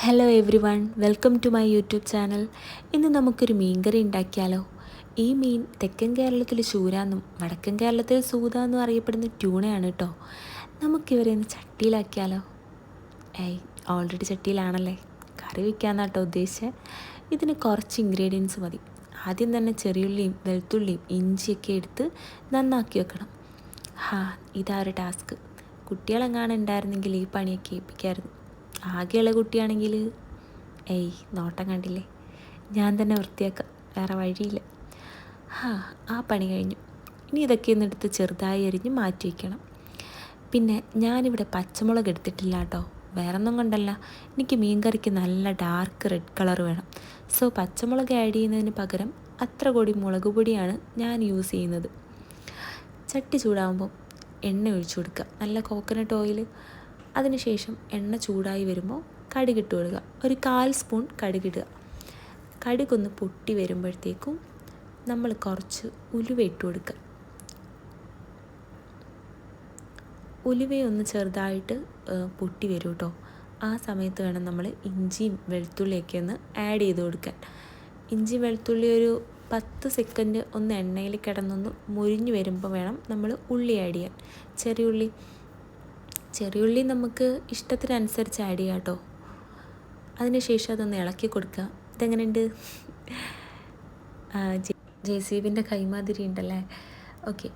Hello everyone, welcome to my YouTube channel. ഇന്ന് നമുക്കൊരു മീൻകറി ഉണ്ടാക്കിയാലോ? ഈ മീൻ തെക്കൻ കേരളത്തിൽ ചൂരാന്നും വടക്കൻ കേരളത്തിൽ സൂതാന്നും അറിയപ്പെടുന്ന ട്യൂണയാണ് കേട്ടോ. നമുക്കിവരെ ഒന്ന് ചട്ടിയിലാക്കിയാലോ? ഓൾറെഡി ചട്ടിയിലാണല്ലേ. കറി വയ്ക്കാമെന്നാട്ടോ ഉദ്ദേശിച്ചത്. ഇതിന് കുറച്ച് ഇൻഗ്രീഡിയൻസ് മതി. ആദ്യം തന്നെ ചെറിയുള്ളിയും വെളുത്തുള്ളിയും ഇഞ്ചിയൊക്കെ എടുത്ത് നന്നാക്കി വെക്കണം. ഇതാ ഒരു ടാസ്ക്. കുട്ടികളെങ്ങാനും ഉണ്ടായിരുന്നെങ്കിൽ ഈ പണിയൊക്കെ ഏൽപ്പിക്കായിരുന്നു. ആകെയുള്ള കുട്ടിയാണെങ്കിൽ നോട്ടം കണ്ടില്ലേ, ഞാൻ തന്നെ വൃത്തിയാക്കാം, വേറെ വഴിയില്ല. ആ പണി കഴിഞ്ഞു. ഇനി ഇതൊക്കെ ഒന്നെടുത്ത് ചെറുതായി അരിഞ്ഞ് മാറ്റി വയ്ക്കണം. പിന്നെ ഞാനിവിടെ പച്ചമുളക് എടുത്തിട്ടില്ല കേട്ടോ. വേറൊന്നും കൊണ്ടല്ല, എനിക്ക് മീൻ കറിക്ക് നല്ല ഡാർക്ക് റെഡ് കളർ വേണം. സോ പച്ചമുളക് ആഡ് ചെയ്യുന്നതിന് പകരം അത്ര കൂടി മുളക് പൊടിയാണ് ഞാൻ യൂസ് ചെയ്യുന്നത്. ചട്ടി ചൂടാകുമ്പോൾ എണ്ണ ഒഴിച്ചു കൊടുക്കുക, നല്ല കോക്കനട്ട് ഓയിൽ. അതിനുശേഷം എണ്ണ ചൂടായി വരുമ്പോൾ കടുകിട്ട് കൊടുക്കുക. ഒരു 1/4 സ്പൂൺ കടുകിടുക. കടുകൊന്ന് പൊട്ടി വരുമ്പോഴത്തേക്കും നമ്മൾ കുറച്ച് ഉലുവ ഇട്ട് കൊടുക്കുക. ഉലുവയൊന്ന് ചെറുതായിട്ട് പൊട്ടി വരും കേട്ടോ. ആ സമയത്ത് വേണം നമ്മൾ ഇഞ്ചിയും വെളുത്തുള്ളിയൊക്കെ ഒന്ന് ആഡ് ചെയ്ത് കൊടുക്കാൻ. ഇഞ്ചി വെളുത്തുള്ളി ഒരു 10 സെക്കൻഡ് ഒന്ന് എണ്ണയിൽ കിടന്നൊന്ന് മുരിഞ്ഞ് വരുമ്പോൾ വേണം നമ്മൾ ഉള്ളി ആഡ് ചെയ്യാൻ. ചെറിയുള്ളി നമുക്ക് ഇഷ്ടത്തിനനുസരിച്ച് ആഡ് ചെയ്യാം കേട്ടോ. അതിനുശേഷം അതൊന്ന് ഇളക്കി കൊടുക്കുക. ഇതെങ്ങനെയുണ്ട്? JCBൻ്റെ കൈമാതിരി ഉണ്ടല്ലേ. ഓക്കെ,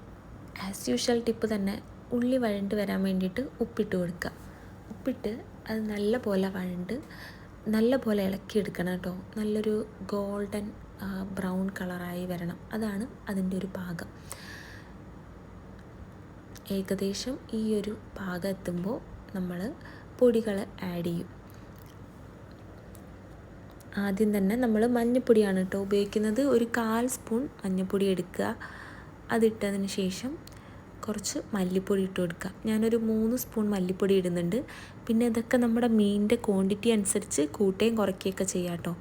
ആസ് യൂഷ്വൽ ടിപ്പ് തന്നെ. ഉള്ളി വഴണ്ട് വരാൻ വേണ്ടിയിട്ട് ഉപ്പിട്ട് കൊടുക്കുക. ഉപ്പിട്ട് അത് നല്ല പോലെ ഇളക്കിയെടുക്കണം കേട്ടോ. നല്ലൊരു ഗോൾഡൻ ബ്രൗൺ കളറായി വരണം. അതാണ് അതിൻ്റെ ഒരു പാകം. ഏകദേശം ഈ ഒരു പാകം എത്തുമ്പോൾ നമ്മൾ പൊടികൾ ആഡ് ചെയ്യും. ആദ്യം തന്നെ നമ്മൾ മഞ്ഞൾപ്പൊടിയാണ് കേട്ടോ ഉപയോഗിക്കുന്നത്. ഒരു 1/4 സ്പൂൺ മഞ്ഞൾപ്പൊടി എടുക്കുക. അതിട്ടതിന് ശേഷം കുറച്ച് മല്ലിപ്പൊടി ഇട്ട് കൊടുക്കുക. ഞാനൊരു 3 സ്പൂൺ മല്ലിപ്പൊടി ഇടുന്നുണ്ട്. പിന്നെ ഇതൊക്കെ നമ്മുടെ മീനിൻ്റെ ക്വാണ്ടിറ്റി അനുസരിച്ച് കൂട്ടുകയും കുറയ്ക്കുകയൊക്കെ ചെയ്യാം കേട്ടോ.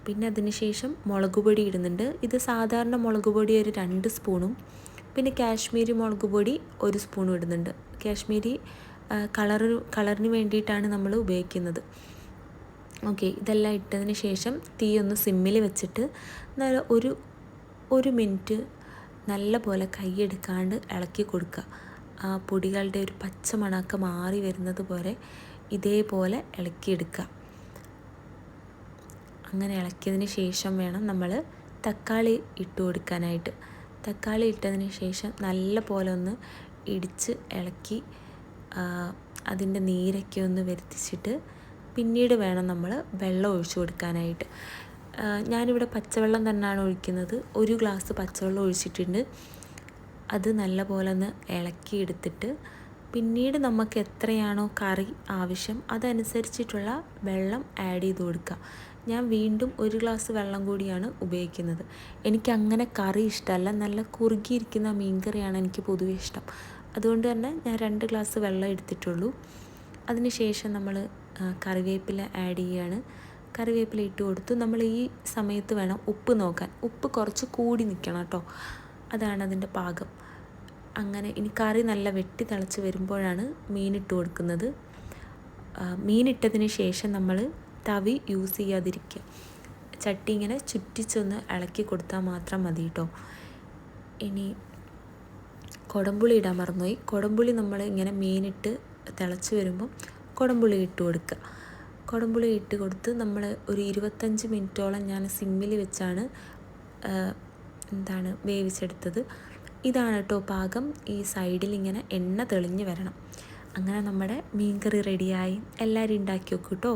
പിന്നെ അതിന് ശേഷം മുളക് പൊടി ഇടുന്നുണ്ട്. ഇത് സാധാരണ മുളക് പൊടി ഒരു 2 സ്പൂണും പിന്നെ കാശ്മീരി മുളക് പൊടി 1 സ്പൂണും ഇടുന്നുണ്ട്. കാശ്മീരി കളറിന് വേണ്ടിയിട്ടാണ് നമ്മൾ ഉപയോഗിക്കുന്നത്. ഓക്കെ, ഇതെല്ലാം ഇട്ടതിന് ശേഷം തീ ഒന്ന് സിമ്മിൽ വെച്ചിട്ട് ഒരു മിനിറ്റ് നല്ല പോലെ കൈയെടുക്കാണ്ട് ഇളക്കി കൊടുക്കുക. ആ പൊടികളുടെ ഒരു പച്ച മണമൊക്കെ മാറി വരുന്നത് പോലെ ഇതേപോലെ ഇളക്കിയെടുക്കുക. അങ്ങനെ ഇളക്കിയതിന് ശേഷം വേണം നമ്മൾ തക്കാളി ഇട്ട് കൊടുക്കാനായിട്ട്. തക്കാളി ഇട്ടതിന് ശേഷം നല്ല പോലെ ഒന്ന് ഇടിച്ച് ഇളക്കി അതിൻ്റെ നീരൊക്കെ ഒന്ന് വരുത്തിച്ചിട്ട് പിന്നീട് വേണം നമ്മൾ വെള്ളം ഒഴിച്ചു കൊടുക്കാനായിട്ട്. ഞാനിവിടെ പച്ചവെള്ളം തന്നെയാണ് ഒഴിക്കുന്നത്. 1 ഗ്ലാസ് പച്ചവെള്ളം ഒഴിച്ചിട്ടുണ്ട്. അത് നല്ല പോലെ ഒന്ന് ഇളക്കിയെടുത്തിട്ട് പിന്നീട് നമുക്ക് എത്രയാണോ കറി ആവശ്യം അതനുസരിച്ചിട്ടുള്ള വെള്ളം ആഡ് ചെയ്ത് കൊടുക്കുക. ഞാൻ വീണ്ടും 1 ഗ്ലാസ് വെള്ളം കൂടിയാണ് ഉപയോഗിക്കുന്നത്. എനിക്കങ്ങനെ കറി ഇഷ്ടമല്ല, നല്ല കുറുകിയിരിക്കുന്ന മീൻ കറിയാണ് എനിക്ക് പൊതുവെ ഇഷ്ടം. അതുകൊണ്ട് തന്നെ ഞാൻ 2 ഗ്ലാസ് വെള്ളം എടുത്തിട്ടുള്ളൂ. അതിനുശേഷം നമ്മൾ കറിവേപ്പില ആഡ് ചെയ്യുകയാണ്. കറിവേപ്പില ഇട്ട് കൊടുത്തു. നമ്മൾ ഈ സമയത്ത് വേണം ഉപ്പ് നോക്കാൻ. ഉപ്പ് കുറച്ച് കൂടി നിൽക്കണം കേട്ടോ. അതാണ് അതിൻ്റെ പാകം. അങ്ങനെ ഇനി കറി നല്ല വെട്ടി തിളച്ച് വരുമ്പോഴാണ് മീനിട്ട് കൊടുക്കുന്നത്. മീനിട്ടതിന് ശേഷം നമ്മൾ തവി യൂസ് ചെയ്യാതിരിക്കുക. ചട്ടി ഇങ്ങനെ ചുറ്റിച്ചൊന്ന് ഇളക്കി കൊടുത്താൽ മാത്രം മതി കേട്ടോ. ഇനി കുടംപുളി ഇടാൻ മറന്നുപോയി. കുടംപുളി നമ്മൾ ഇങ്ങനെ മീനിട്ട് തിളച്ച് വരുമ്പം കുടംപുളി ഇട്ട് കൊടുക്കുക. കുടംപുളി ഇട്ട് കൊടുത്ത് നമ്മൾ ഒരു 25 മിനിറ്റോളം ഞാൻ സിമ്മിൽ വെച്ചാണ് വേവിച്ചെടുത്തത്. ഇതാണ് കേട്ടോ പാകം. ഈ സൈഡിൽ ഇങ്ങനെ എണ്ണ തെളിഞ്ഞ് വരണം. അങ്ങനെ നമ്മുടെ മീൻ കറി റെഡിയായി. എല്ലാവരും ഉണ്ടാക്കി വെക്കും കേട്ടോ.